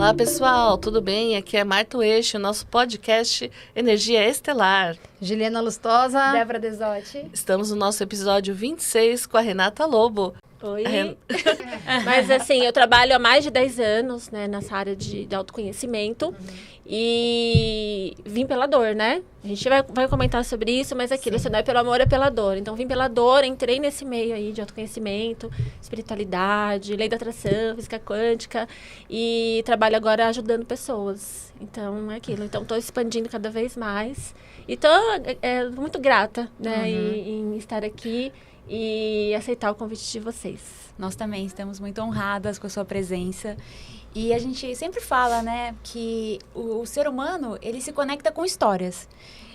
Olá pessoal, tudo bem? Aqui é Marta Eixo, nosso podcast Energia Estelar. Juliana Lustosa. Débora Desotti. Estamos no nosso episódio 26 com a Renata Lobo. Oi. Mas assim, eu trabalho há mais de 10 anos, né, nessa área de autoconhecimento. E vim pela dor, né? A gente vai comentar sobre isso, mas aquilo, se não é pelo amor, é pela dor. Então, vim pela dor, entrei nesse meio aí de autoconhecimento, espiritualidade, lei da atração, física quântica. E trabalho agora ajudando pessoas. Então, é aquilo. Então, estou expandindo cada vez mais. E estou muito grata, né, em estar aqui e aceitar o convite de vocês. Nós também estamos muito honradas com a sua presença. E a gente sempre fala, né, que o ser humano, ele se conecta com histórias.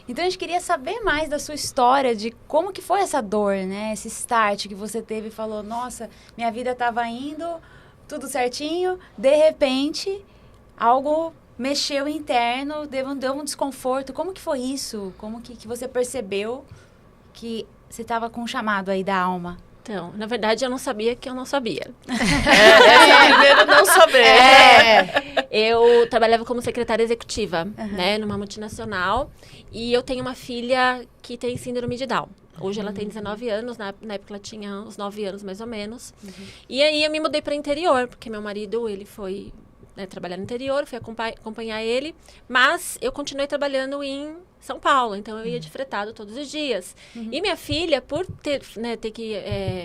Então, a gente queria saber mais da sua história, de como que foi essa dor, né, esse start que você teve e falou, nossa, minha vida estava indo, tudo certinho, de repente, algo mexeu interno, deu um desconforto. Como que foi isso? Como que você percebeu que você estava com um chamado aí da alma? Então, na verdade, eu não sabia que eu não sabia. Primeiro não saber. Eu trabalhava como secretária executiva, né, numa multinacional. E eu tenho uma filha que tem síndrome de Down. Hoje ela tem 19 anos, na época ela tinha uns 9 anos mais ou menos. E aí eu me mudei para o interior, porque meu marido, ele foi, né, trabalhar no interior, fui acompanhar ele. Mas eu continuei trabalhando em São Paulo, então eu ia de fretado todos os dias. E minha filha, por ter que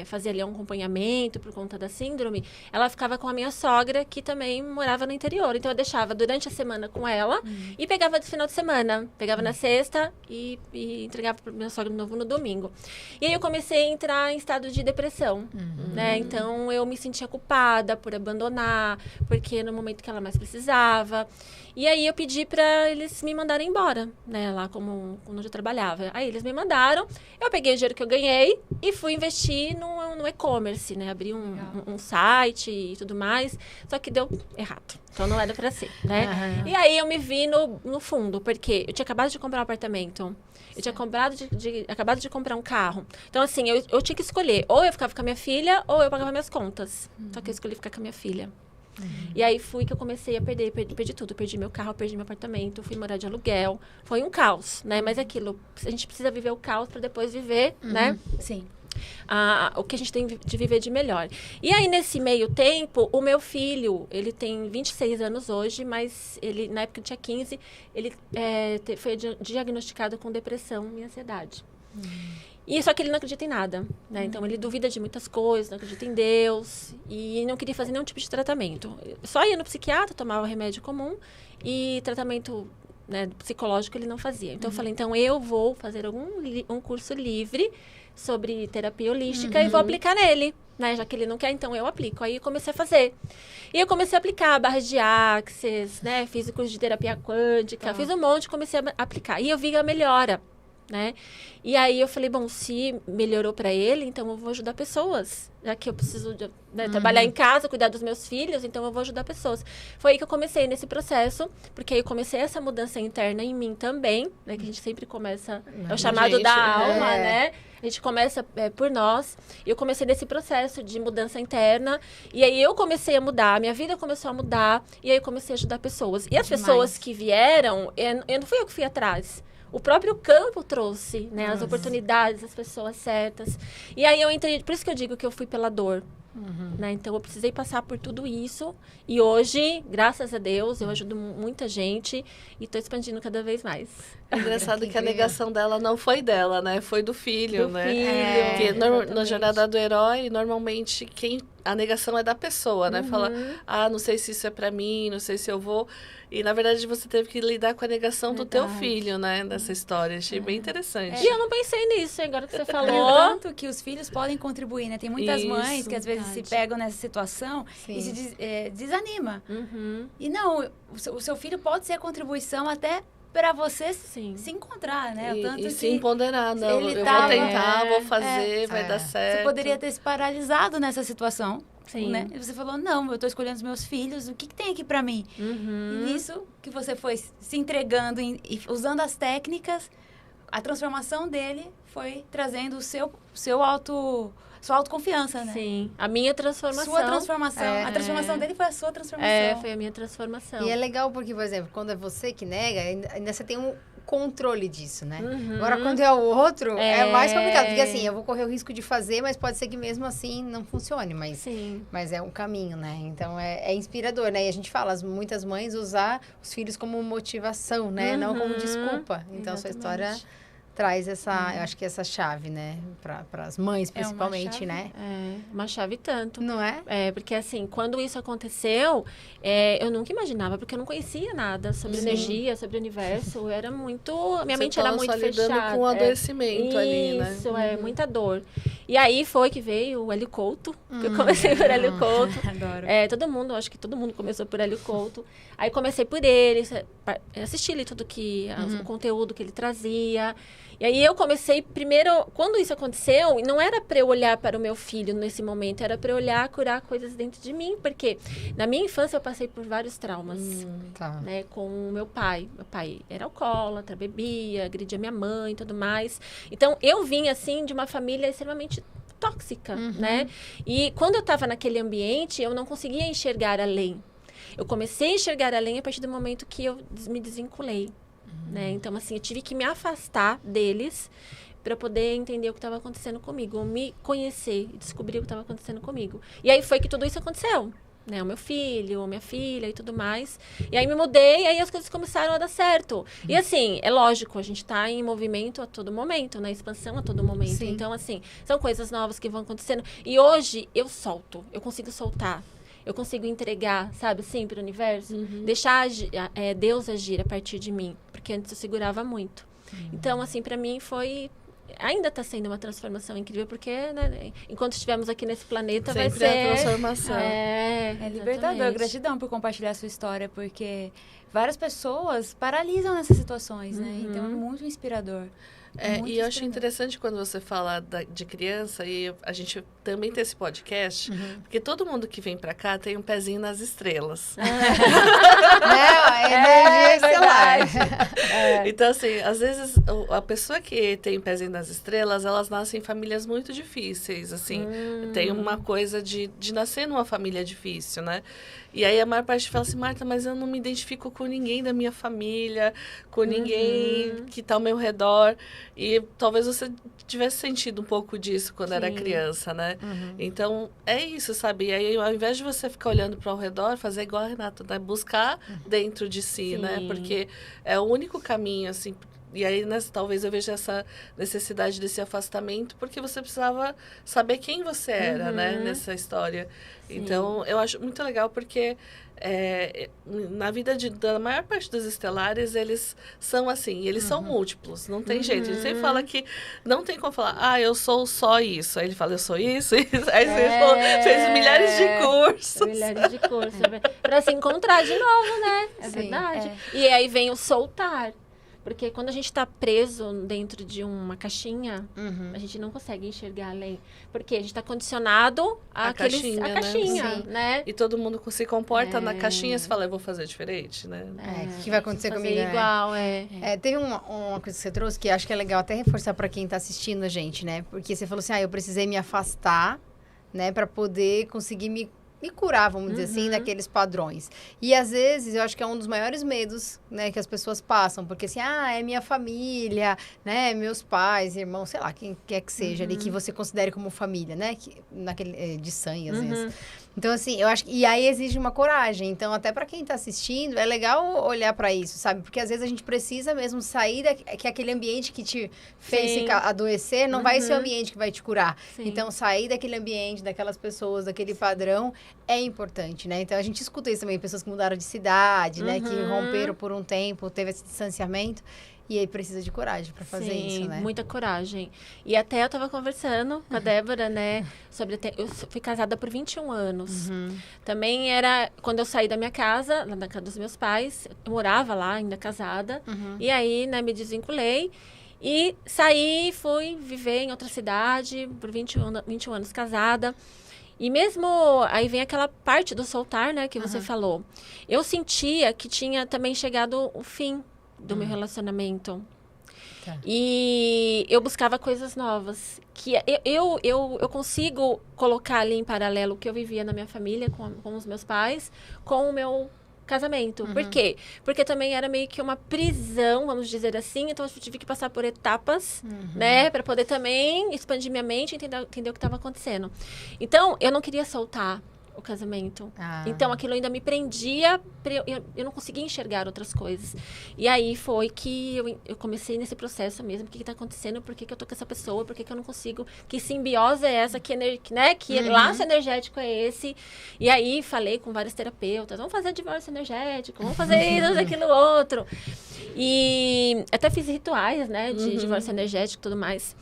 fazer ali um acompanhamento por conta da síndrome, ela ficava com a minha sogra, que também morava no interior. Então eu deixava durante a semana com ela e pegava no final de semana. Pegava na sexta e entregava para minha sogra de novo no domingo. E aí eu comecei a entrar em estado de depressão, né? Então eu me sentia culpada por abandonar, porque no momento que ela mais precisava. E aí eu pedi para eles me mandarem embora, né, lá como onde eu trabalhava. Aí eles me mandaram, eu peguei o dinheiro que eu ganhei e fui investir no e-commerce, né, abri um site e tudo mais, só que deu errado, então não era para ser, né. E aí eu me vi no fundo, porque eu tinha acabado de comprar um apartamento, eu tinha acabado de comprar um carro. Então, assim, eu tinha que escolher, ou eu ficava com a minha filha, ou eu pagava minhas contas. Só que eu escolhi ficar com a minha filha. E aí que eu comecei a perdi tudo. Perdi meu carro, perdi meu apartamento, fui morar de aluguel. Foi um caos, né? Mas aquilo, a gente precisa viver o caos para depois viver, né? Sim. O que a gente tem de viver de melhor. E aí, nesse meio tempo, o meu filho, ele tem 26 anos hoje, mas ele, na época, tinha 15, ele foi diagnosticado com depressão e ansiedade. E só que ele não acredita em nada, né? Então, ele duvida de muitas coisas, não acredita em Deus e não queria fazer nenhum tipo de tratamento. Só ia no psiquiatra, tomava remédio comum e tratamento, né, psicológico ele não fazia. Então, eu falei, então eu vou fazer um curso livre sobre terapia holística e vou aplicar nele, né? Já que ele não quer, então eu aplico. Aí eu comecei a fazer. E eu comecei a aplicar barras de axis, né? Fiz o curso de terapia quântica, fiz um monte, comecei a aplicar. E eu vi a melhora, né? E aí eu falei, bom, se melhorou para ele, então eu vou ajudar pessoas, já que eu preciso trabalhar em casa, cuidar dos meus filhos, então eu vou ajudar pessoas. Foi aí que eu comecei nesse processo, porque aí eu comecei essa mudança interna em mim também, né, que a gente sempre começa, é o chamado da alma, né? A gente começa por nós. Eu comecei nesse processo de mudança interna. E aí eu comecei a mudar. Minha vida começou a mudar. E aí eu comecei a ajudar pessoas. E as pessoas que vieram, não fui eu que fui atrás. O próprio campo trouxe, né, as oportunidades, as pessoas certas. E aí eu entrei, por isso que eu digo que eu fui pela dor. Né? Então eu precisei passar por tudo isso. E hoje, graças a Deus, eu ajudo muita gente e estou expandindo cada vez mais. É engraçado que a negação dela não foi dela, né? Foi do filho, né? Porque na jornada do herói, normalmente, a negação é da pessoa, né? Fala, não sei se isso é pra mim, não sei se eu vou. E, na verdade, você teve que lidar com a negação do teu filho, né? Dessa história. Achei bem interessante. E eu não pensei nisso, agora que você falou. Tanto que os filhos podem contribuir, né? Tem muitas mães que, às vezes, se pegam nessa situação e se desanima. E não, o seu filho pode ser a contribuição até para você se encontrar, né? E se empoderar, não, eu vou tentar, vou fazer, vai dar certo. Você poderia ter se paralisado nessa situação, né? E você falou, não, eu tô escolhendo os meus filhos, o que tem aqui para mim? E nisso que você foi se entregando e usando as técnicas, a transformação dele foi trazendo sua autoconfiança, né? Sim, a minha transformação. Sua transformação. A transformação dele foi a sua transformação. Foi a minha transformação. E é legal porque, por exemplo, quando é você que nega, ainda você tem um controle disso, né? Agora, quando é o outro, é mais complicado. Porque assim, eu vou correr o risco de fazer, mas pode ser que mesmo assim não funcione. Mas é um caminho, né? Então, é inspirador, né? E a gente fala, muitas mães usar os filhos como motivação, né? Não como desculpa. Então, sua história traz essa, eu acho que essa chave, né? Para as mães, principalmente, né? Uma chave tanto. Não é? Porque assim, quando isso aconteceu, eu nunca imaginava, porque eu não conhecia nada sobre energia, sobre o universo. Eu era muito... Minha mente era muito fechada. Lidando com o adoecimento ali, né? Isso, muita dor. E aí foi que veio o Hélio Couto, que eu comecei por Hélio Couto. Adoro. Acho que todo mundo começou por Hélio Couto. Aí comecei por ele, assisti ali tudo o conteúdo que ele trazia. E aí eu comecei, primeiro, quando isso aconteceu, não era para eu olhar para o meu filho nesse momento, era para eu olhar, curar coisas dentro de mim, porque na minha infância eu passei por vários traumas, né, com o meu pai. Meu pai era alcoólatra, bebia, agredia minha mãe e tudo mais. Então, eu vim, assim, de uma família extremamente tóxica, né? E quando eu estava naquele ambiente, eu não conseguia enxergar além. Eu comecei a enxergar além a partir do momento que eu me desvinculei. Né? Então, assim, eu tive que me afastar deles para poder entender o que estava acontecendo comigo, me conhecer e descobrir o que estava acontecendo comigo. E aí foi que tudo isso aconteceu, né? O meu filho, a minha filha e tudo mais. E aí me mudei e aí as coisas começaram a dar certo. E assim, é lógico, a gente está em movimento a todo momento, né? Expansão a todo momento. Sim. Então, assim, são coisas novas que vão acontecendo. E hoje eu solto, eu consigo soltar. Eu consigo entregar, sabe, assim, para o universo. Deixar Deus agir a partir de mim. Porque antes eu segurava muito. Então, assim, para mim foi... Ainda está sendo uma transformação incrível, porque, né, enquanto estivermos aqui nesse planeta, sempre vai ser... a transformação. É libertador. Gratidão por compartilhar a sua história, porque várias pessoas paralisam nessas situações, né? Então, é muito inspirador. E eu acho interessante quando você fala de criança, e a gente também tem esse podcast, porque todo mundo que vem pra cá tem um pezinho nas estrelas. Energia estelar. Então, assim, às vezes, a pessoa que tem um pezinho nas estrelas, elas nascem em famílias muito difíceis, assim. Tem uma coisa de nascer numa família difícil, né? E aí a maior parte fala assim, Marta, mas eu não me identifico com ninguém da minha família, com ninguém que está ao meu redor. E talvez você tivesse sentido um pouco disso quando era criança, né? Então, é isso, sabe? E aí, ao invés de você ficar olhando para o redor, fazer igual a Renata, né? Buscar dentro de si, né? Porque é o único caminho, assim... E aí, né, talvez eu veja essa necessidade desse afastamento, porque você precisava saber quem você era, né, nessa história. Sim. Então, eu acho muito legal, porque na vida da maior parte dos estelares, eles são assim, eles são múltiplos, não tem jeito. A gente sempre fala que não tem como falar, eu sou só isso. Aí ele fala, eu sou isso. Aí você fez milhares de cursos. Milhares de cursos. Para se encontrar de novo, né? É verdade. E aí vem o soltar. Porque quando a gente está preso dentro de uma caixinha, a gente não consegue enxergar além. Porque a gente está condicionado à caixinha, né? E todo mundo se comporta na caixinha e fala, eu vou fazer diferente, né? O que vai acontecer comigo, igual, Teve uma coisa que você trouxe que acho que é legal até reforçar para quem está assistindo a gente, né? Porque você falou assim, eu precisei me afastar, né? Para poder conseguir me curar, vamos dizer assim, daqueles padrões. E, às vezes, eu acho que é um dos maiores medos, né, que as pessoas passam. Porque, assim, é minha família, né, meus pais, irmãos, sei lá, quem quer que seja ali, que você considere como família, né, de sangue, às vezes. Então, assim, eu acho que... E aí exige uma coragem. Então, até para quem tá assistindo, é legal olhar para isso, sabe? Porque, às vezes, a gente precisa mesmo sair que aquele ambiente que te fez adoecer não vai ser o ambiente que vai te curar. Sim. Então, sair daquele ambiente, daquelas pessoas, daquele padrão, é importante, né? Então, a gente escuta isso também. Pessoas que mudaram de cidade, né? Que romperam por um tempo, teve esse distanciamento. E aí precisa de coragem para fazer isso, né? Muita coragem. E até eu tava conversando com a Débora, né? Sobre... Eu fui casada por 21 anos. Também era... Quando eu saí da minha casa, lá na casa dos meus pais, eu morava lá, ainda casada. E aí, né, me desvinculei. E saí, fui viver em outra cidade por 21 anos casada. E mesmo... Aí vem aquela parte do soltar, né? Que você falou. Eu sentia que tinha também chegado o fim do meu relacionamento. Tá. E eu buscava coisas novas. Que eu consigo colocar ali em paralelo o que eu vivia na minha família, com os meus pais, com o meu casamento. Por quê? Porque também era meio que uma prisão, vamos dizer assim. Então, eu tive que passar por etapas, né? Para poder também expandir minha mente e entender o que estava acontecendo. Então, eu não queria soltar o casamento. Então, aquilo ainda me prendia, eu não conseguia enxergar outras coisas. E aí foi que eu comecei nesse processo mesmo. O que está acontecendo? Por que eu tô com essa pessoa? Por que eu não consigo? Que simbiose é essa? Que laço energético é esse? E aí falei com vários terapeutas, vamos fazer divórcio energético, vamos fazer isso, aquilo, outro. E até fiz rituais, né, de divórcio energético e tudo mais.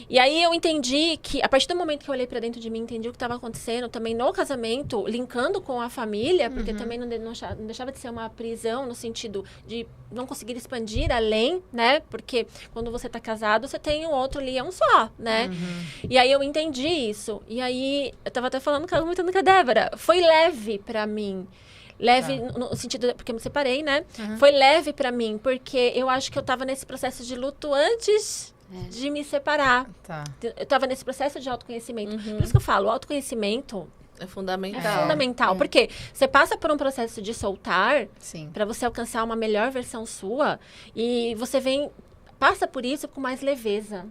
E aí eu entendi que, a partir do momento que eu olhei pra dentro de mim, entendi o que estava acontecendo também no casamento, linkando com a família, porque também não deixava de ser uma prisão no sentido de não conseguir expandir além, né? Porque quando você tá casado, você tem o outro ali, é um só, né? E aí eu entendi isso. E aí, eu tava até comentando com a Débora, foi leve pra mim. Leve no sentido, porque eu me separei, né? Foi leve pra mim, porque eu acho que eu tava nesse processo de luto antes de me separar. Eu tava nesse processo de autoconhecimento. Por isso que eu falo, o autoconhecimento é fundamental. É fundamental, porque você passa por um processo de soltar para você alcançar uma melhor versão sua e você passa por isso com mais leveza.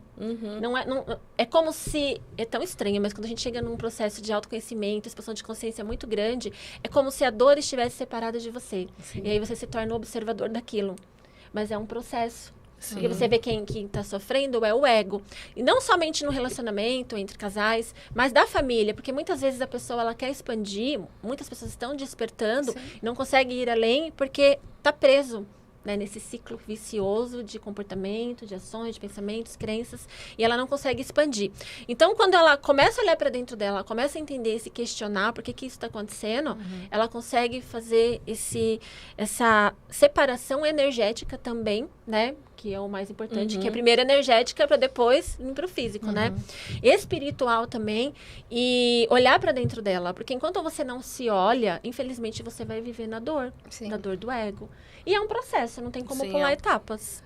É como se... É tão estranho, mas quando a gente chega num processo de autoconhecimento, expansão de consciência muito grande, é como se a dor estivesse separada de você. E aí você se torna o observador daquilo. Mas é um processo. Porque você vê quem está sofrendo é o ego. E não somente no relacionamento entre casais, mas da família. Porque muitas vezes a pessoa ela quer expandir, muitas pessoas estão despertando, e não consegue ir além porque está preso, né, nesse ciclo vicioso de comportamento, de ações, de pensamentos, crenças, e ela não consegue expandir. Então, quando ela começa a olhar para dentro dela, começa a entender, se questionar por que isso está acontecendo, ela consegue fazer essa separação energética também, né, que é o mais importante, que é primeiro energética para depois ir para o físico, né? Espiritual também, e olhar para dentro dela, porque enquanto você não se olha, infelizmente você vai viver na dor do ego. E é um processo, não tem como pular etapas.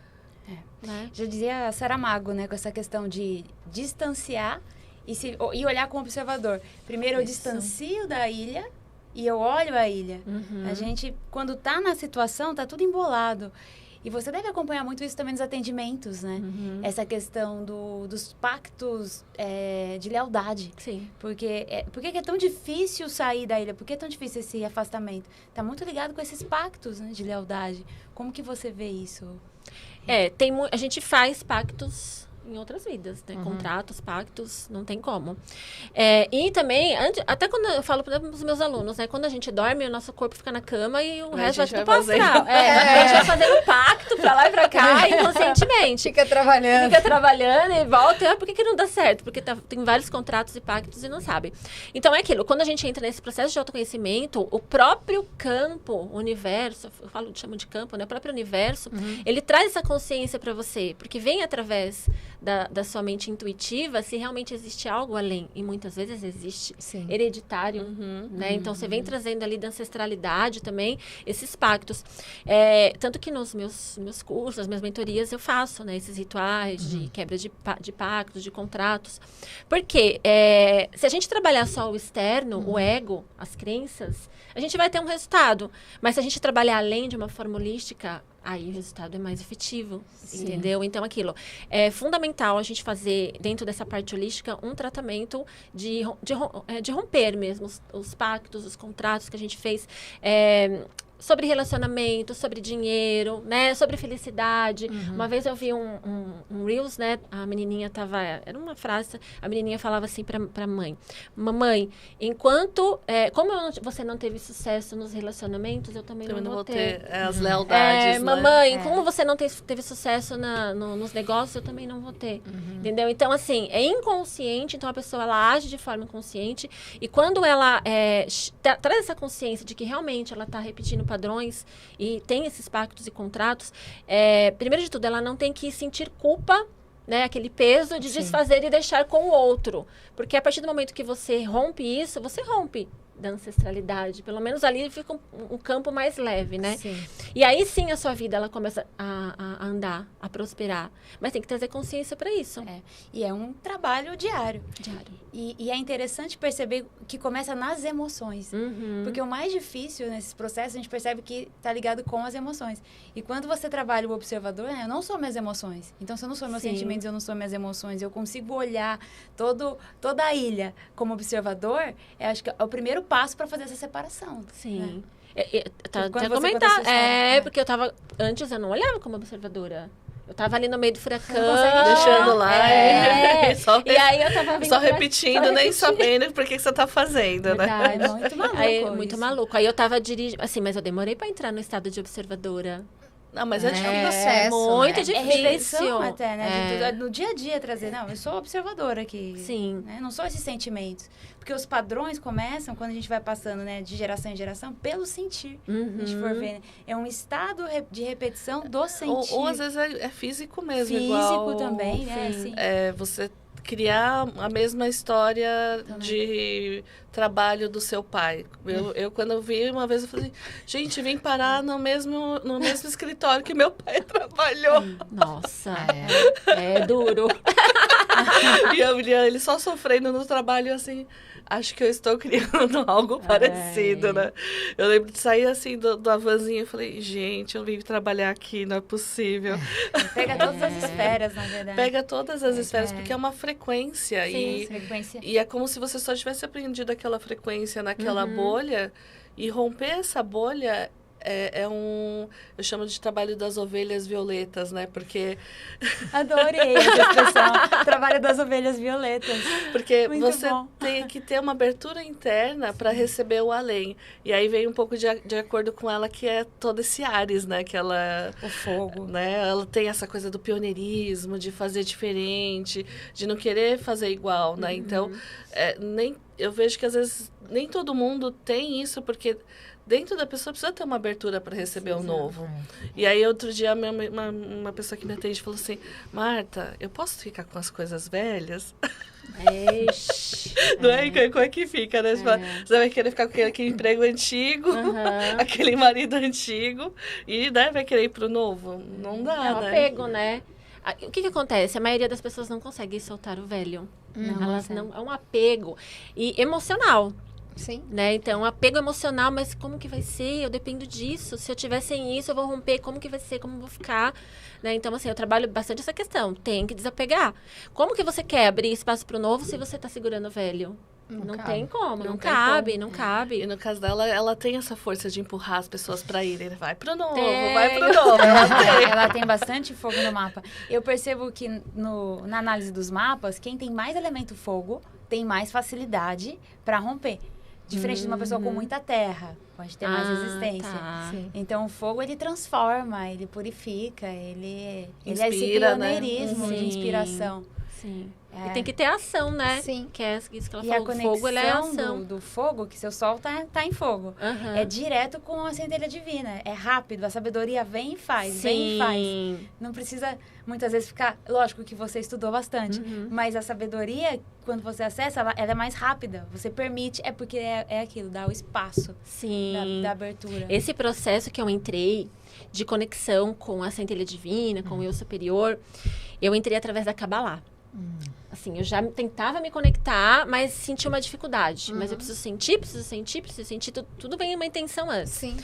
Né? Já dizia a Saramago, né, com essa questão de distanciar e olhar como observador. Primeiro eu distancio da ilha e eu olho a ilha. A gente, quando tá na situação, tá tudo embolado. E você deve acompanhar muito isso também nos atendimentos, né? Essa questão dos pactos de lealdade. Sim. Por que é tão difícil sair da ilha? Por que é tão difícil esse afastamento? Está muito ligado com esses pactos, né, de lealdade. Como que você vê isso? A gente faz pactos em outras vidas, né? Contratos, pactos, não tem como. E também, até quando eu falo para os meus alunos, né? Quando a gente dorme, o nosso corpo fica na cama e o resto vai tudo pro astral. A gente vai fazendo pacto para lá e para cá, inconscientemente. Fica trabalhando E volta. Por que não dá certo? Porque tem vários contratos e pactos e não sabe. Então, é aquilo. Quando a gente entra nesse processo de autoconhecimento, o próprio campo, o universo, chamo de campo, né? O próprio universo, ele traz essa consciência para você, porque vem através da sua mente intuitiva se realmente existe algo além. E muitas vezes existe hereditário, né? Então, você vem trazendo ali da ancestralidade também esses pactos. Tanto que nos meus cursos, nas minhas mentorias, eu faço, né, esses rituais de quebra de pactos, de contratos. Porque se a gente trabalhar só o externo, o ego, as crenças, a gente vai ter um resultado. Mas se a gente trabalhar além de uma forma holística, aí o resultado é mais efetivo, entendeu? Então, aquilo. É fundamental a gente fazer, dentro dessa parte holística, um tratamento de romper mesmo os pactos, os contratos que a gente fez. Sobre relacionamento, sobre dinheiro, né? Sobre felicidade. Uma vez eu vi um Reels, né? A menininha era uma frase, a menininha falava assim pra mãe: mamãe, enquanto... como você não teve sucesso nos relacionamentos, eu também não vou ter. As lealdades, né? Mamãe, como você não teve sucesso nos negócios, eu também não vou ter. Entendeu? Então, assim, é inconsciente, então a pessoa, ela age de forma inconsciente, e quando ela traz essa consciência de que realmente ela está repetindo padrões e tem esses pactos e contratos, primeiro de tudo, ela não tem que sentir culpa, né, aquele peso de desfazer e deixar com o outro. Porque a partir do momento que você rompe isso, você rompe. da ancestralidade. Pelo menos ali fica um campo mais leve, né? Sim. E aí sim a sua vida ela começa a andar, a prosperar. Mas tem que trazer consciência para isso. E é um trabalho diário. Diário. E é interessante perceber que começa nas emoções. Uhum. Porque o mais difícil nesses processos, a gente percebe que está ligado com as emoções. E quando você trabalha o observador, né, eu não sou minhas emoções. Então, se eu não sou meus sentimentos, eu não sou minhas emoções, eu consigo olhar toda a ilha como observador, acho que é o primeiro passo para fazer essa separação. Sim. Né? Até comentar. Porque antes eu não olhava como observadora. Eu tava ali no meio do furacão. Deixando lá. E aí eu tava só repetindo, nem sabendo por que você tá fazendo, verdade. né? É muito maluco. Muito maluco. Aí eu tava dirigindo. Assim, mas eu demorei pra entrar no estado de observadora. Não, mas é um processo, muito né? difícil. É reflexão até, né? No dia a dia trazer. Não, eu sou observadora aqui. Sim. Né? Não sou esses sentimentos. Porque os padrões começam, quando a gente vai passando, né, de geração em geração, pelo sentir. Se a gente for ver, né? É um estado de repetição do sentir. Ou às vezes é físico mesmo. Físico igual, também, né? Assim. Você criar a mesma história de trabalho do seu pai. Eu quando eu vi uma vez, eu falei, gente, vim parar no mesmo escritório que meu pai trabalhou. Nossa, é duro. E ele só sofrendo no trabalho, assim, acho que eu estou criando algo parecido, né? Eu lembro de sair, assim, do vanzinho e falei, gente, eu vim trabalhar aqui, não é possível. Pega todas as esferas, na verdade. Pega todas as esferas, porque é uma frequência. Sim, frequência. E é como se você só tivesse aprendido aquela frequência naquela bolha, e romper essa bolha eu chamo de trabalho das ovelhas violetas, né? Porque... Adorei essa expressão, trabalho das ovelhas violetas. Porque muito você bom. tem que ter uma abertura interna para receber o além. E aí vem um pouco de acordo com ela, que é todo esse Ares, né? Que ela... O fogo. Né? Ela tem essa coisa do pioneirismo, de fazer diferente, de não querer fazer igual, né? Então, eu vejo que às vezes nem todo mundo tem isso, porque... Dentro da pessoa precisa ter uma abertura para receber o novo. E aí, outro dia, uma pessoa que me atende falou assim, Marta, eu posso ficar com as coisas velhas? Não é? Como é que fica, né? Você vai querer ficar com aquele emprego antigo, aquele marido antigo, e vai querer ir pro novo? Não dá, é um apego, né? O que acontece? A maioria das pessoas não consegue soltar o velho. Elas não... É um apego. E emocional. Sim. Né? Então, apego emocional, mas como que vai ser? Eu dependo disso. Se eu tiver sem isso, eu vou romper. Como que vai ser? Como eu vou ficar? Né? Então, assim, eu trabalho bastante essa questão. Tem que desapegar. Como que você quer abrir espaço para o novo se você está segurando o velho? Não tem como. Não cabe. E no caso dela, ela tem essa força de empurrar as pessoas para irem. Vai pro novo, Tem. vai pro novo. Ela tem bastante fogo no mapa. Eu percebo que na análise dos mapas, quem tem mais elemento fogo tem mais facilidade para romper. Diferente de uma pessoa com muita terra, pode ter mais resistência. Tá. Então, o fogo, ele transforma, ele purifica, ele é esse Inspira, pioneirismo né? de inspiração. Sim. E tem que ter ação, né? Sim. Que é isso que ela E falou. a O fogo, ele é conexão ação. do fogo, que seu sol tá em fogo. É direto com a centelha divina. É rápido, a sabedoria vem e faz, vem e faz. Não precisa, muitas vezes, ficar... Lógico que você estudou bastante, mas a sabedoria, quando você acessa, ela é mais rápida. Você permite, porque é aquilo, dá o espaço da abertura. Esse processo que eu entrei de conexão com a centelha divina, com o eu superior, eu entrei através da Kabbalah. Assim, eu já tentava me conectar, mas senti uma dificuldade. Mas eu preciso sentir, tudo vem uma intenção antes. Sim.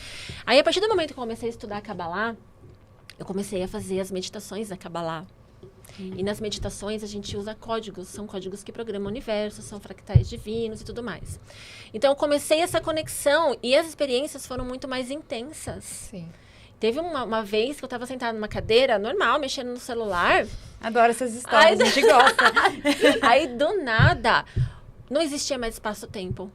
Aí, a partir do momento que eu comecei a estudar a Kabbalah, eu comecei a fazer as meditações da Kabbalah. E nas meditações a gente usa códigos, são códigos que programam o universo, são fractais divinos e tudo mais. Então, eu comecei essa conexão e as experiências foram muito mais intensas. Sim. Teve uma vez que eu estava sentada numa cadeira, normal, mexendo no celular. Adoro essas histórias, a gente gosta. Aí, do nada, não existia mais espaço-tempo.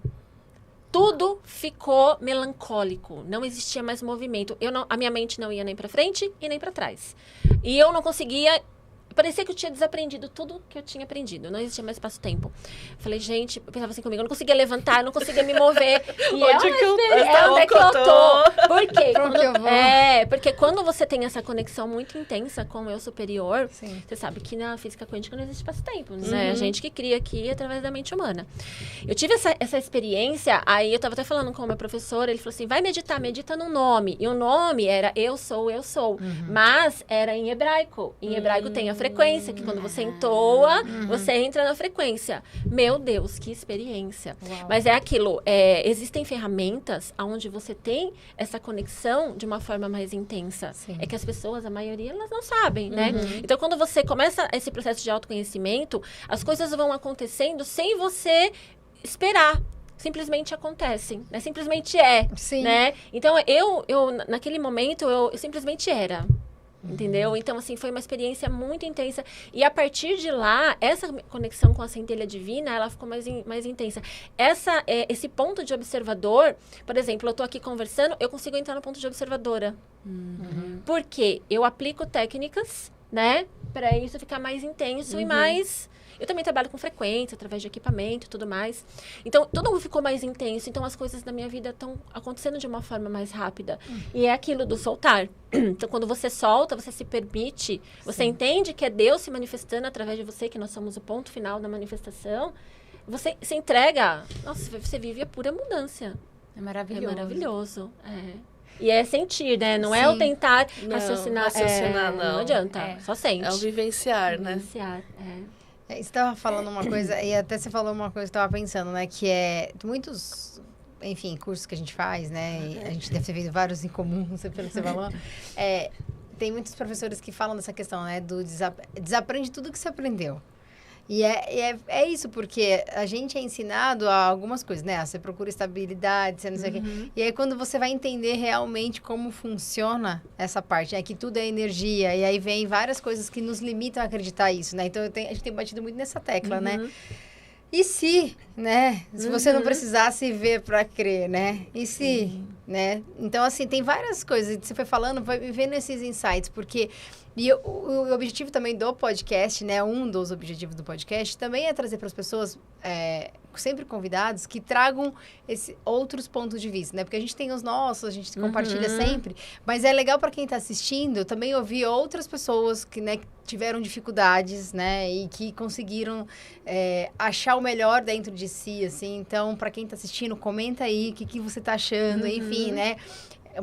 Tudo ficou melancólico. Não existia mais movimento. A minha mente não ia nem para frente e nem para trás. E eu não conseguia parecia que eu tinha desaprendido tudo que eu tinha aprendido. Não existia mais espaço-tempo. Falei, gente, eu pensava assim comigo, eu não conseguia levantar, eu não conseguia me mover. E onde é que eu tô? Por quê? Porque quando você tem essa conexão muito intensa com o eu superior, Sim. você sabe que na física quântica não existe espaço-tempo, né? A gente que cria aqui através da mente humana. Eu tive essa experiência, aí eu tava até falando com o meu professor, ele falou assim, vai meditar, medita num nome. E o nome era eu sou. Mas era em hebraico. Em hebraico tem a frequência, que quando você entoa, você entra na frequência. Meu Deus, que experiência. Uau. Mas é aquilo, existem ferramentas onde você tem essa conexão de uma forma mais intensa. Sim. É que as pessoas, a maioria, elas não sabem, né? Então, quando você começa esse processo de autoconhecimento, as coisas vão acontecendo sem você esperar. Simplesmente acontecem, né? Simplesmente Sim. né? Então, eu naquele momento, eu simplesmente era. Entendeu? Então, assim, foi uma experiência muito intensa. E a partir de lá, essa conexão com a centelha divina, ela ficou mais intensa. Esse ponto de observador, por exemplo, eu tô aqui conversando, eu consigo entrar no ponto de observadora. Porque eu aplico técnicas, né? Para isso ficar mais intenso e mais... Eu também trabalho com frequência, através de equipamento e tudo mais. Então, tudo ficou mais intenso. Então, as coisas da minha vida estão acontecendo de uma forma mais rápida. E é aquilo do soltar. Então, quando você solta, você se permite, você entende que é Deus se manifestando através de você, que nós somos o ponto final da manifestação. Você se entrega. Nossa, você vive a pura abundância. É maravilhoso. É maravilhoso. E é sentir, né? Não é o tentar raciocinar. Não adianta. Só sente. É o vivenciar, né? Vivenciar, Você estava falando uma coisa, e até você falou uma coisa que eu estava pensando, né? Que é muitos, enfim, cursos que a gente faz, né? E a gente deve ter feito vários em comum, não sei pelo que você falou. Tem muitos professores que falam dessa questão, né? Do desaprende tudo que você aprendeu. E é isso, porque a gente é ensinado a algumas coisas, né? Você procura estabilidade, você não sei o quê. E aí, quando você vai entender realmente como funciona essa parte, que tudo é energia, e aí vem várias coisas que nos limitam a acreditar isso, né? Então, a gente tem batido muito nessa tecla, né? E se, né? Se você não precisasse ver para crer, né? E se, né? Então, assim, tem várias coisas. Você foi falando, vai vendo esses insights, porque... E o objetivo também do podcast, né? Um dos objetivos do podcast também é trazer para as pessoas, sempre convidados, que tragam outros pontos de vista, né? Porque a gente tem os nossos, a gente compartilha sempre. Mas é legal para quem está assistindo também ouvir outras pessoas que, né, tiveram dificuldades, né? E que conseguiram achar o melhor dentro de si, assim. Então, para quem está assistindo, comenta aí o que você está achando, enfim, né?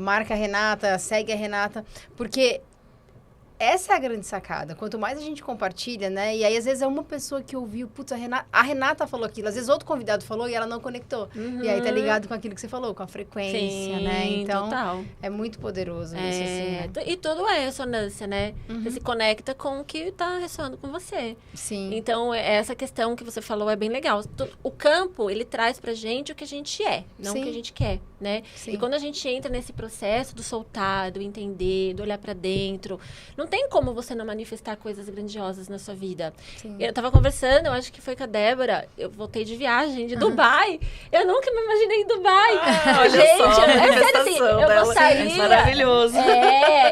Marca a Renata, segue a Renata, porque... Essa é a grande sacada. Quanto mais a gente compartilha, né? E aí, às vezes, é uma pessoa que ouviu, putz, a Renata falou aquilo. Às vezes, outro convidado falou e ela não conectou. E aí, tá ligado com aquilo que você falou, com a frequência, sim, né? Então, total. É muito poderoso isso, assim, né? E tudo é ressonância, né? Você se conecta com o que tá ressoando com você. Sim. Então, essa questão que você falou é bem legal. O campo, ele traz pra gente o que a gente é, não o que a gente quer, né? Sim. E quando a gente entra nesse processo do soltar, do entender, do olhar pra dentro, não tem como você não manifestar coisas grandiosas na sua vida. Sim. Eu tava conversando, eu acho que foi com a Débora, eu voltei de viagem de Dubai. Eu nunca me imaginei em Dubai. Olha gente, só, sério, assim, eu gostaria... maravilhoso.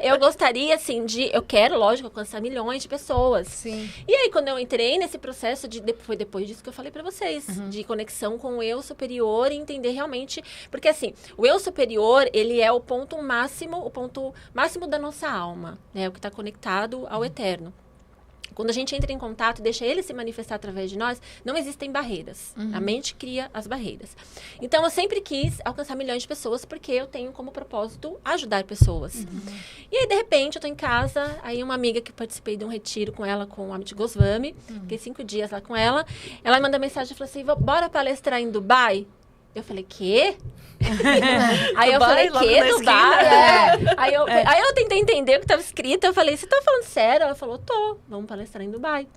Eu gostaria, assim, eu quero, lógico, alcançar milhões de pessoas. Sim. E aí, quando eu entrei nesse processo, foi depois disso que eu falei pra vocês, de conexão com o eu superior e entender realmente... Porque, assim, o eu superior, ele é o ponto máximo da nossa alma, né? O que está conectado ao eterno. Quando a gente entra em contato e deixa ele se manifestar através de nós, não existem barreiras. A mente cria as barreiras. Então, eu sempre quis alcançar milhões de pessoas porque eu tenho como propósito ajudar pessoas. E aí, de repente, eu tô em casa, aí uma amiga que participei de um retiro com ela, com a Amit Goswami, fiquei 5 dias lá com ela, ela manda mensagem e falou assim, bora palestrar em Dubai? Eu falei, quê? Aí eu falei, quê? Dubai? Aí eu tentei entender o que estava escrito. Eu falei, você tá falando sério? Ela falou, tô. Vamos palestrar em Dubai.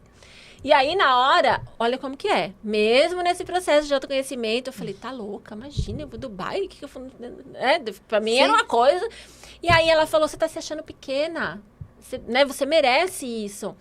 E aí, na hora, olha como que é. Mesmo nesse processo de autoconhecimento, eu falei, tá louca? Imagina, eu vou Dubai? O que eu falo? Pra mim era uma coisa. E aí ela falou, você tá se achando pequena. Você merece isso.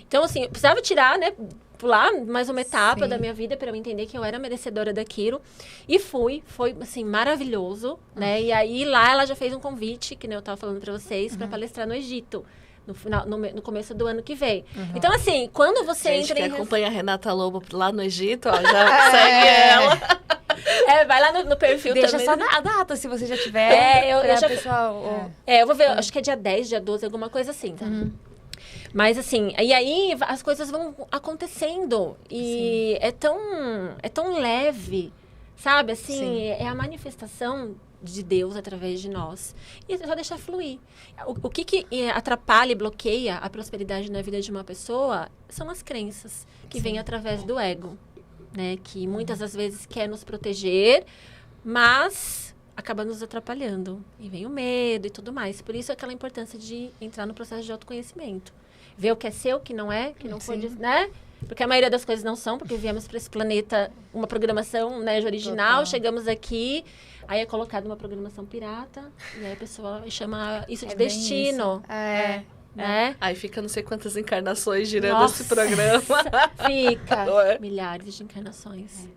Então, assim, eu precisava tirar, né? Pular mais uma etapa da minha vida para eu entender que eu era merecedora daquilo. E foi assim, maravilhoso, né? E aí, lá, ela já fez um convite, que nem eu tava falando para vocês, para palestrar no Egito. no começo do ano que vem. Então, assim, quando você Gente entra que em... acompanha a Renata Lobo lá no Egito, ó, já segue ela. vai lá no perfil Deixa também. só a data, se você já tiver. eu já... Pessoal, eu vou ver, acho que é dia 10, dia 12, alguma coisa assim, tá? Mas assim, e aí as coisas vão acontecendo. E é tão leve, sabe? Assim, é a manifestação de Deus através de nós. E só deixar fluir. O que atrapalha e bloqueia a prosperidade na vida de uma pessoa são as crenças que vêm através do ego, né? Que muitas das vezes quer nos proteger, mas acaba nos atrapalhando. E vem o medo e tudo mais. Por isso aquela importância de entrar no processo de autoconhecimento. Ver o que é seu, o que não é, que não foi, né? Porque a maioria das coisas não são, porque viemos para esse planeta uma programação, né, original, Total. Chegamos aqui, aí é colocada uma programação pirata, e aí a pessoa chama isso de destino. Né? Aí fica não sei quantas encarnações girando esse programa. Fica. Milhares de encarnações.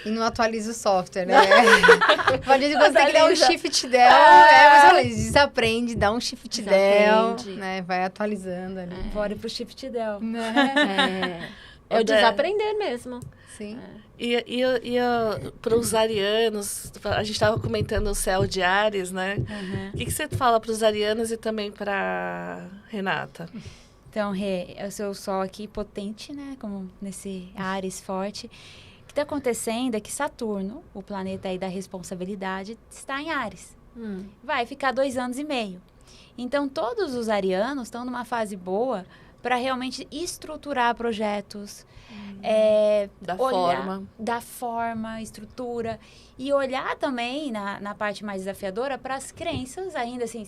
E não atualiza o software, né? Pode dizer que você tem que dar um shift del, mas olha, desaprende, dá um shift del, né? Vai atualizando ali. Bora pro shift del. É o desaprender mesmo. Sim. E para os arianos, a gente estava comentando o céu de Áries, né? O que você fala para os arianos e também para Renata? Então, Rê, é o seu sol aqui potente, né? Como nesse Áries forte. O que está acontecendo é que Saturno, o planeta aí da responsabilidade, está em Áries. Vai ficar 2 anos e meio. Então, todos os arianos estão numa fase boa para realmente estruturar projetos, dar forma, estrutura, e olhar também na parte mais desafiadora para as crenças, ainda assim,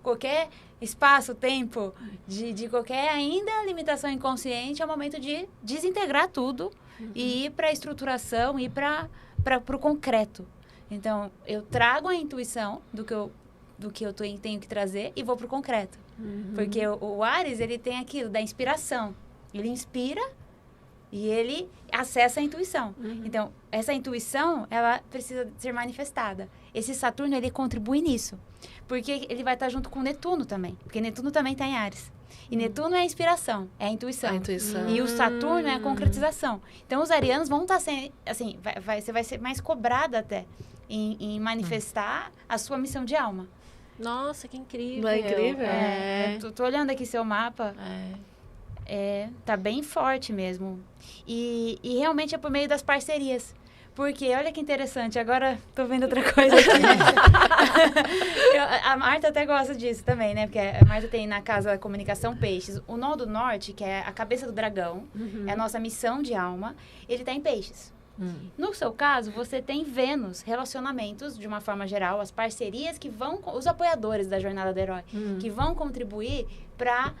qualquer espaço, tempo, de qualquer ainda limitação inconsciente, é o momento de desintegrar tudo e ir para a estruturação, ir para o concreto. Então, eu trago a intuição do que eu tenho que trazer e vou para o concreto. Porque o Áries, ele tem aquilo da inspiração. Ele inspira e ele acessa a intuição. Então, essa intuição, ela precisa ser manifestada. Esse Saturno, ele contribui nisso. Porque ele vai estar junto com Netuno também. Porque Netuno também está em Áries. E Netuno é a inspiração, é a intuição. E o Saturno é a concretização. Então, os arianos vão estar assim, você vai ser mais cobrada até em manifestar a sua missão de alma. Nossa, que incrível. Não é incrível? Eu tô olhando aqui seu mapa. Tá bem forte mesmo. E realmente é por meio das parcerias. Porque, olha que interessante, agora tô vendo outra coisa aqui. A Marta até gosta disso também, né? Porque a Marta tem na casa da comunicação peixes. O nó do norte, que é a cabeça do dragão, é a nossa missão de alma, ele tá em peixes. No seu caso, você tem Vênus, relacionamentos, de uma forma geral, as parcerias que vão, os apoiadores da jornada do herói, que vão contribuir para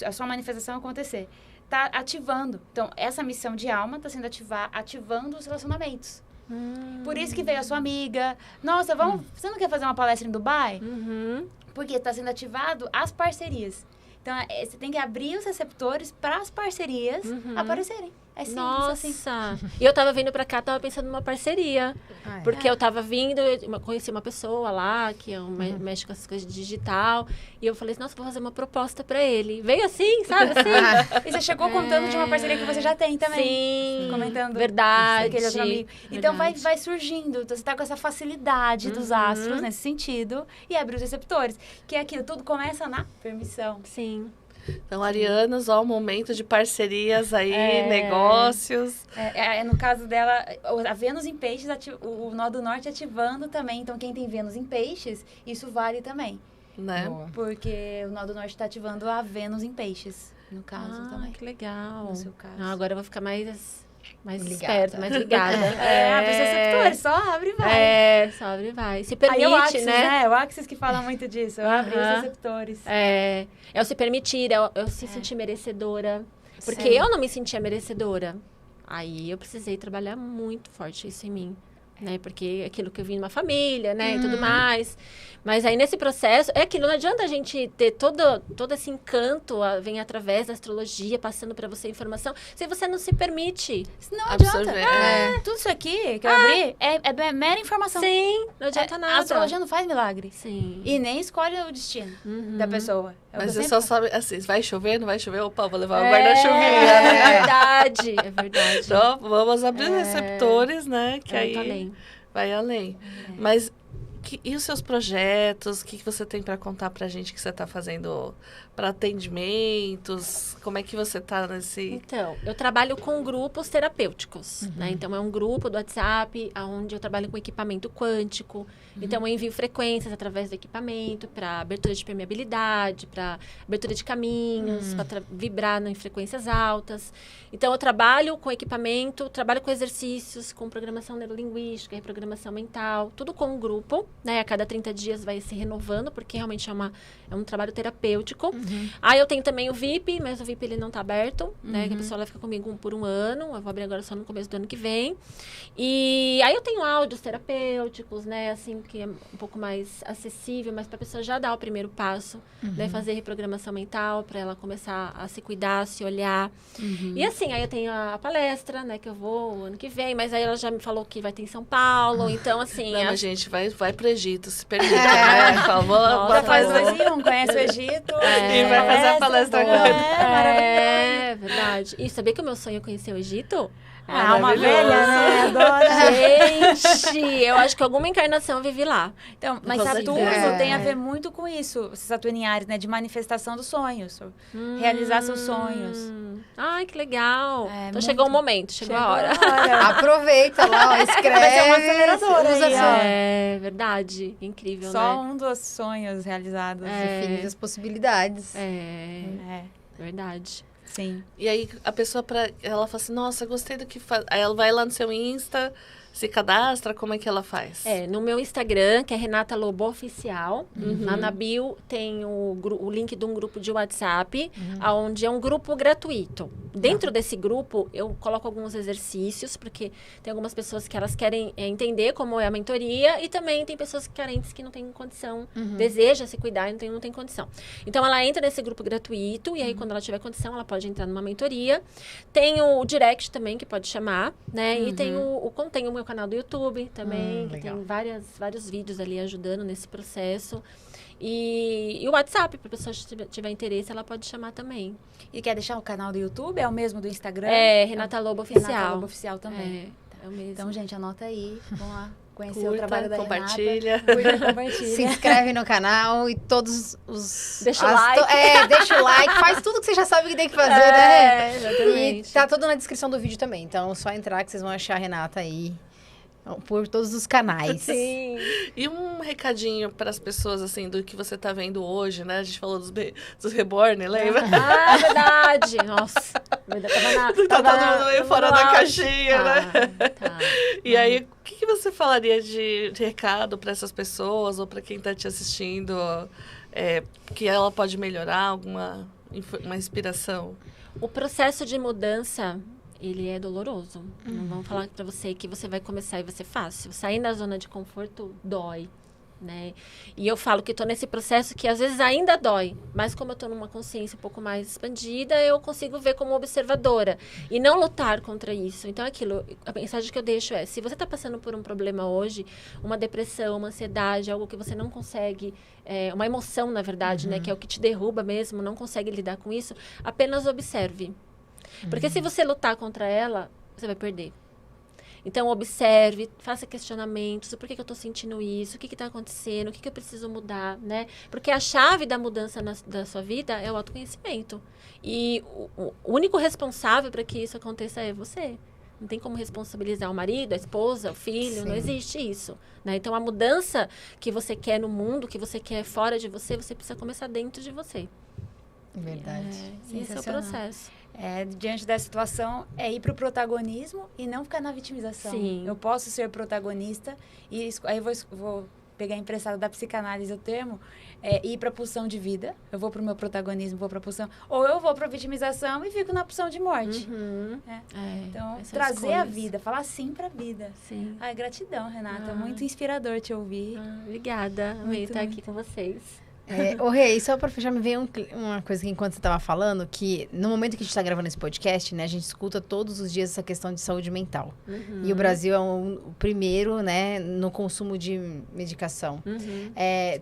a sua manifestação acontecer. Tá ativando. Então, essa missão de alma está sendo ativando os relacionamentos. Por isso que veio a sua amiga. Nossa, você não quer fazer uma palestra em Dubai? Porque está sendo ativado as parcerias. Então, você tem que abrir os receptores para as parcerias aparecerem. É simples. Nossa! Assim. E eu tava vindo pra cá, tava pensando numa parceria. Porque eu tava vindo, eu conheci uma pessoa lá, que mexe com essas coisas de digital. E eu falei assim, nossa, vou fazer uma proposta pra ele. Veio assim, sabe? Assim. E você chegou contando de uma parceria que você já tem também. Sim. Comentando. Verdade. Aquele outro amigo. Então, vai surgindo. Então, você tá com essa facilidade dos astros, nesse sentido. E abre os receptores. Que é aquilo, tudo começa na permissão. Sim. Então, arianos, ó, o momento de parcerias aí, negócios. No caso dela, a Vênus em peixes, o nó do norte ativando também. Então, quem tem Vênus em peixes, isso vale também. Né? Porque o nó do norte está ativando a Vênus em peixes, no caso também. Que legal. No seu caso. Agora eu vou ficar mais esperta, mais ligada. Abre os receptores, só abre e vai. Só abre e vai. Se permite, aí o Axis, né? O Axis que fala muito disso, abre os receptores. É o se permitir, eu se sentir merecedora. Porque eu não me sentia merecedora. Aí eu precisei trabalhar muito forte isso em mim. né? Porque aquilo que eu vi numa família, né? E tudo mais. Mas aí, nesse processo, é aquilo, não adianta a gente ter todo esse encanto, vem através da astrologia, passando para você informação, se você não se permite. Não adianta. Tudo isso aqui que eu abri é mera informação. Sim, não adianta nada. A astrologia não faz milagre. Sim. E nem escolhe o destino da pessoa. Mas você só sabe, assim, vai chover, não vai chover? Opa, vou levar o guarda-chuvinha, né? É verdade, é verdade. Então, vamos abrir receptores, né? Que aí além. vai além. Mas e os seus projetos? O que você tem para contar pra gente que você está fazendo para atendimentos? Como é que você está nesse... Então, eu trabalho com grupos terapêuticos, né? Então, é um grupo do WhatsApp, onde eu trabalho com equipamento quântico. Então, eu envio frequências através do equipamento para abertura de permeabilidade, para abertura de caminhos, para vibrar em frequências altas. Então, eu trabalho com equipamento, trabalho com exercícios, com programação neurolinguística, reprogramação mental, tudo com um grupo, né? A cada 30 dias vai se renovando, porque realmente é um trabalho terapêutico. Aí eu tenho também o VIP, mas o VIP ele não está aberto, né? Que a pessoa vai ficar comigo por um ano. Eu vou abrir agora só no começo do ano que vem. E aí eu tenho áudios terapêuticos, né? Assim, que é um pouco mais acessível, mas para a pessoa já dar o primeiro passo, né? Fazer reprogramação mental, para ela começar a se cuidar, a se olhar. E assim, aí eu tenho a palestra, né? Que eu vou ano que vem, mas aí ela já me falou que vai ter em São Paulo. Então, assim... Não, mas gente, vai pro Egito, se permita, né? Por favor. Já faz 2 em 1, conhece o Egito. E vai fazer a palestra agora. É verdade. E sabia que o meu sonho é conhecer o Egito? Uma velha, né? Adora. Gente, eu acho que alguma encarnação eu vivi lá. Então, mas Saturno tem a ver muito com isso. Saturno em Áries, né? De manifestação dos sonhos. Realizar seus sonhos. Ai, que legal. Então muito... chegou o momento, chegou a hora. Aproveita lá, ó, escreve. Vai ser uma aceleradora usa aí, só. É verdade. Incrível, só né? um dos sonhos realizados. Infinitas possibilidades. É, verdade. Sim. E aí a pessoa, ela fala assim, nossa, gostei do que faz. Aí ela vai lá no seu Insta, se cadastra, como é que ela faz? No meu Instagram, que é Renata Lobo Oficial, lá na bio tem o link de um grupo de WhatsApp, onde é um grupo gratuito. Dentro desse grupo, eu coloco alguns exercícios, porque tem algumas pessoas que elas querem entender como é a mentoria, e também tem pessoas carentes que não têm condição, deseja se cuidar e não tem condição. Então, ela entra nesse grupo gratuito, e aí, quando ela tiver condição, ela pode entrar numa mentoria. Tem o direct também, que pode chamar, né? E tem tem o meu canal do YouTube também, que tem vários vídeos ali ajudando nesse processo. E o WhatsApp, para a pessoa que tiver interesse, ela pode chamar também. E quer deixar o canal do YouTube? É o mesmo do Instagram? Renata Lobo Oficial. Renata Lobo Oficial também. É o mesmo. Então, gente, anota aí. Vamos lá conhecer Curta, o trabalho da compartilha. Renata. Curta, compartilha. Se inscreve no canal e todos os... Deixa o like. Deixa o like, faz tudo que você já sabe que tem que fazer, né? Exatamente. E tá tudo na descrição do vídeo também. Então, é só entrar que vocês vão achar a Renata aí. Por todos os canais. Sim. E um recadinho para as pessoas, assim, do que você está vendo hoje, né? A gente falou dos Reborn, lembra? Verdade. Nossa. Tá todo mundo meio fora da caixinha, né? Tá. E aí, o que você falaria de recado para essas pessoas ou para quem está te assistindo? Que ela pode melhorar, uma inspiração? O processo de mudança... ele é doloroso. Não vamos falar pra você que você vai começar e vai ser fácil. Sair da zona de conforto dói, né? E eu falo que tô nesse processo que às vezes ainda dói, mas como eu tô numa consciência um pouco mais expandida, eu consigo ver como observadora e não lutar contra isso. Então, a mensagem que eu deixo é, se você tá passando por um problema hoje, uma depressão, uma ansiedade, algo que você não consegue, uma emoção, na verdade, né? Que é o que te derruba mesmo, não consegue lidar com isso, apenas observe. Porque se você lutar contra ela, você vai perder. Então, observe, faça questionamentos. Por que eu estou sentindo isso? O que está acontecendo? O que eu preciso mudar, né? Porque a chave da mudança da sua vida é o autoconhecimento. E o único responsável para que isso aconteça é você. Não tem como responsabilizar o marido, a esposa, o filho. Sim. Não existe isso, né? Então, a mudança que você quer no mundo, que você quer fora de você precisa começar dentro de você. Verdade. Esse é o processo. Diante da situação, ir para o protagonismo e não ficar na vitimização. Sim. Eu posso ser protagonista e aí eu vou pegar emprestado da psicanálise o termo, ir para a pulsão de vida. Eu vou para o meu protagonismo, vou para a pulsão. Ou eu vou para a vitimização e fico na pulsão de morte. Então, trazer a vida, falar sim para a vida. Sim. Ai, gratidão, Renata. Muito inspirador te ouvir. Obrigada. Amei estar aqui com vocês. Ô, Rei, só para fechar, me veio uma coisa que enquanto você estava falando, que no momento que a gente está gravando esse podcast, né, a gente escuta todos os dias essa questão de saúde mental. E o Brasil é o primeiro, né, no consumo de medicação.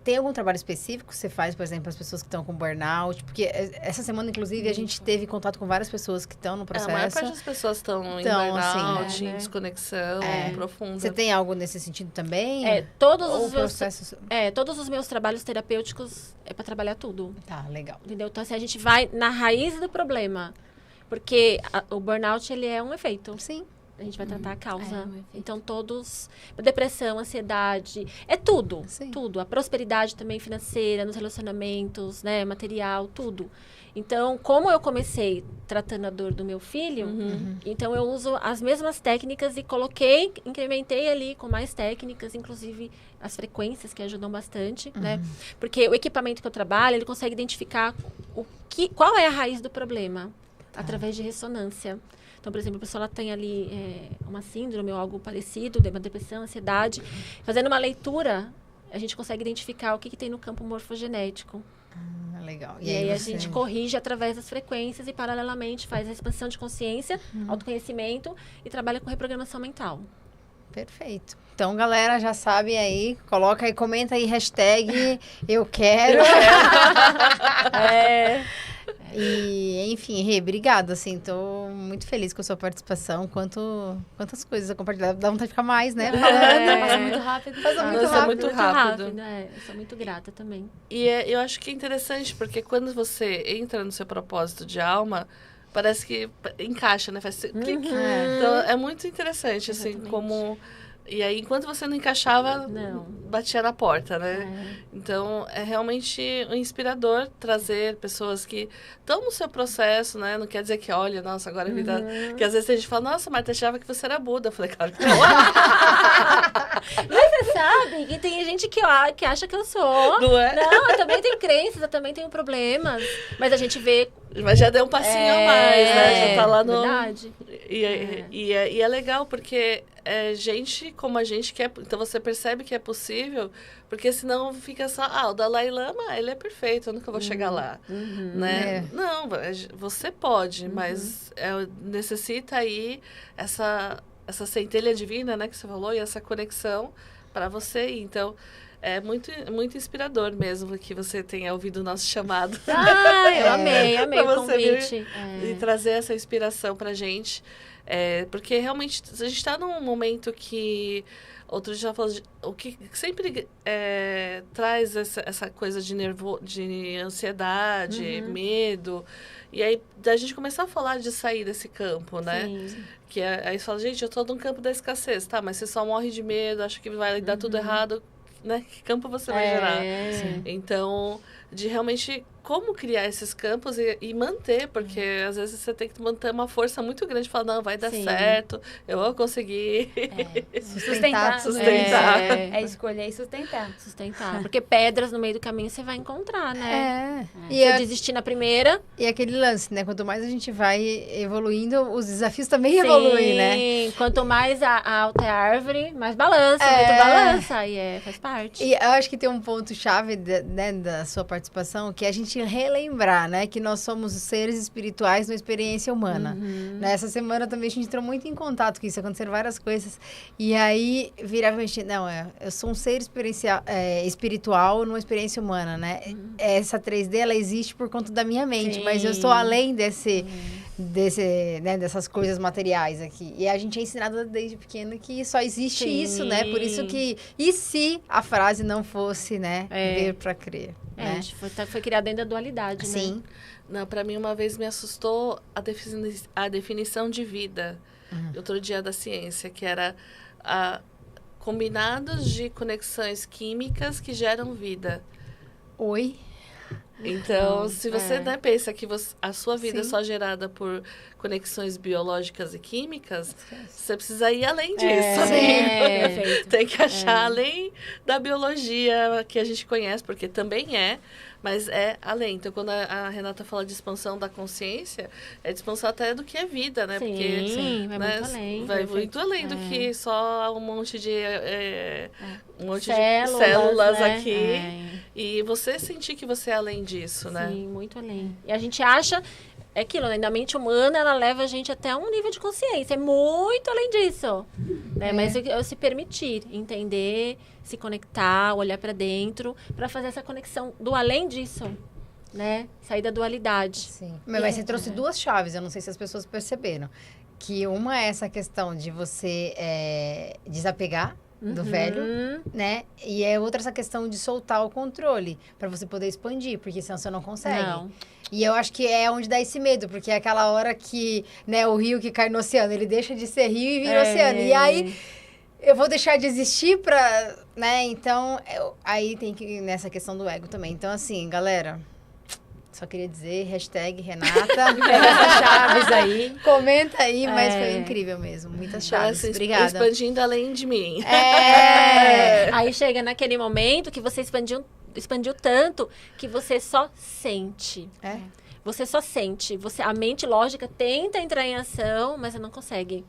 Tem algum trabalho específico que você faz, por exemplo, para as pessoas que estão com burnout? Porque essa semana, inclusive, a gente teve contato com várias pessoas que estão no processo. A maior parte das pessoas estão em burnout, assim, em desconexão profunda. Você tem algo nesse sentido também? Todos os meus trabalhos terapêuticos é para trabalhar tudo. Tá, legal. Entendeu? Então, assim, a gente vai na raiz do problema. Porque o burnout, ele é um efeito. Sim. A gente vai tratar a causa. Então, todos... Depressão, ansiedade, é tudo. Sim. Tudo. A prosperidade também financeira, nos relacionamentos, né? Material, tudo. Então, como eu comecei tratando a dor do meu filho, então eu uso as mesmas técnicas e incrementei ali com mais técnicas, inclusive as frequências que ajudam bastante, né? Porque o equipamento que eu trabalho, ele consegue identificar qual é a raiz do problema, através de ressonância. Então, por exemplo, a pessoa ela tem ali uma síndrome ou algo parecido, uma depressão, ansiedade. Fazendo uma leitura, a gente consegue identificar o que tem no campo morfogenético. Legal. E aí a gente corrige através das frequências e, paralelamente, faz a expansão de consciência, autoconhecimento e trabalha com reprogramação mental. Perfeito. Então, galera, já sabe aí, coloca aí, comenta aí, hashtag eu quero. E, enfim, Rê, obrigada, assim, tô muito feliz com a sua participação, quantas coisas a compartilhar, dá vontade de ficar mais, né, falando. Passa muito rápido. Muito rápido. Eu sou muito grata também. E eu acho que é interessante, porque quando você entra no seu propósito de alma, parece que encaixa, né, faz clique. Então, é muito interessante, assim, como... E aí, enquanto você não encaixava, batia na porta, né? Então, é realmente inspirador trazer pessoas que estão no seu processo, né? Não quer dizer que, olha, nossa, agora a vida... Que às vezes a gente fala, nossa, Marta, achava que você era Buda. Eu falei, claro que não. Mas você sabe que tem gente que acha que eu sou. Não é? Não, eu também tenho crenças, eu também tenho problemas. Mas a gente vê... Mas já deu um passinho a mais, né? Já tá lá no... Verdade. E é legal, porque gente como a gente quer... Então, você percebe que é possível, porque senão fica só... o Dalai Lama, ele é perfeito, eu nunca vou chegar lá. Né? Não, você pode, mas necessita aí essa centelha divina, né? Que você falou, e essa conexão para você. Então... É muito, muito inspirador mesmo que você tenha ouvido o nosso chamado. Eu amei o convite. E trazer essa inspiração pra gente. Porque realmente a gente está num momento que... Outro dia falou o que sempre traz essa coisa de ansiedade, medo. E aí, da gente começar a falar de sair desse campo, né? Sim. Que aí você fala, gente, eu tô num campo da escassez, tá? Mas você só morre de medo, acha que vai dar tudo errado. Né? Que campo você vai gerar? Então, de realmente como criar esses campos e manter, porque às vezes você tem que manter uma força muito grande, falar, não, vai dar certo, eu vou conseguir. Sustentar. Escolher e sustentar. Porque pedras no meio do caminho você vai encontrar, né? E se desistir na primeira... E aquele lance, né? Quanto mais a gente vai evoluindo, os desafios também evoluem, né? Sim, quanto mais alta é a árvore, mais balança, o vento balança, e faz parte. E eu acho que tem um ponto-chave né, da sua participação, que é a gente relembrar, né? Que nós somos seres espirituais numa experiência humana. Nessa semana também a gente entrou muito em contato com isso, aconteceram várias coisas. E aí, virava a gente, não, eu sou um ser espiritual numa experiência humana, né? Essa 3D, ela existe por conta da minha mente, mas eu estou além né, dessas coisas materiais aqui. E a gente é ensinado desde pequeno que só existe isso, né? Por isso que... E se a frase não fosse, né? Ver pra crer. Né? Foi criada dentro da dualidade, Sim. né? Não, pra mim, uma vez me assustou a definição de vida. Outro dia da ciência, que era combinados de conexões químicas que geram vida. Oi? Então, se você pensa que a sua vida é só gerada por conexões biológicas e químicas, você precisa ir além disso. Tem que achar além da biologia que a gente conhece, porque também mas é além. Então, quando a Renata fala de expansão da consciência, é de expansão até do que é vida, né? Sim, vai muito além. Vai muito além do que só um monte de células, de células aqui. E você sentir que você é além disso, né? Sim, muito além. E a gente acha... É aquilo, né? A mente humana, ela leva a gente até um nível de consciência. É muito além disso. Né? Mas se permitir, entender, se conectar, olhar para dentro, para fazer essa conexão do além disso, né? Sair da dualidade. Sim. Mas você trouxe duas chaves, eu não sei se as pessoas perceberam. Que uma é essa questão de você desapegar do velho, né? E é outra essa questão de soltar o controle, para você poder expandir, porque senão você não consegue. Não. E eu acho que é onde dá esse medo, porque é aquela hora que, né, o rio que cai no oceano, ele deixa de ser rio e vira oceano. E aí, eu vou deixar de existir pra, né? Então, aí tem que ir nessa questão do ego também. Então, assim, galera... Só queria dizer, #Renata, pega essas chaves aí, comenta aí, mas foi incrível mesmo, muitas chaves, obrigada. Expandindo além de mim. Aí chega naquele momento que você expandiu tanto que você só sente. Você só sente. A mente lógica tenta entrar em ação, mas você não consegue.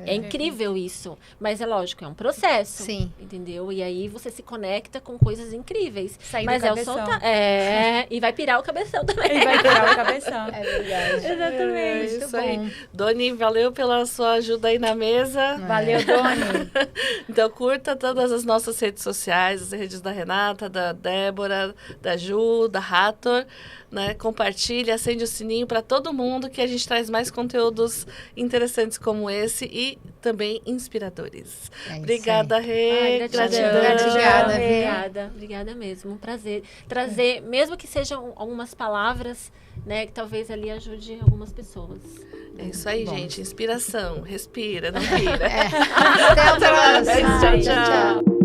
É incrível isso. Mas é lógico, é um processo. Sim. Entendeu? E aí você se conecta com coisas incríveis. Sair mas do cabeção. E vai pirar o cabeção também. E vai pirar o cabeção. É verdade. Exatamente. Isso aí. Doni, valeu pela sua ajuda aí na mesa. Valeu, Doni. Então, curta todas as nossas redes sociais, as redes da Renata, da Débora, da Ju, da Hathor. Né? Compartilhe, acende o sininho para todo mundo, que a gente traz mais conteúdos interessantes como esse e também inspiradores. Obrigada, Rê. Gratidão. Obrigada mesmo. Um prazer. Trazer, mesmo que sejam algumas palavras, né, que talvez ali ajude algumas pessoas. É isso aí, gente. Inspiração. Respira, não pira. Até a próxima. Tchau.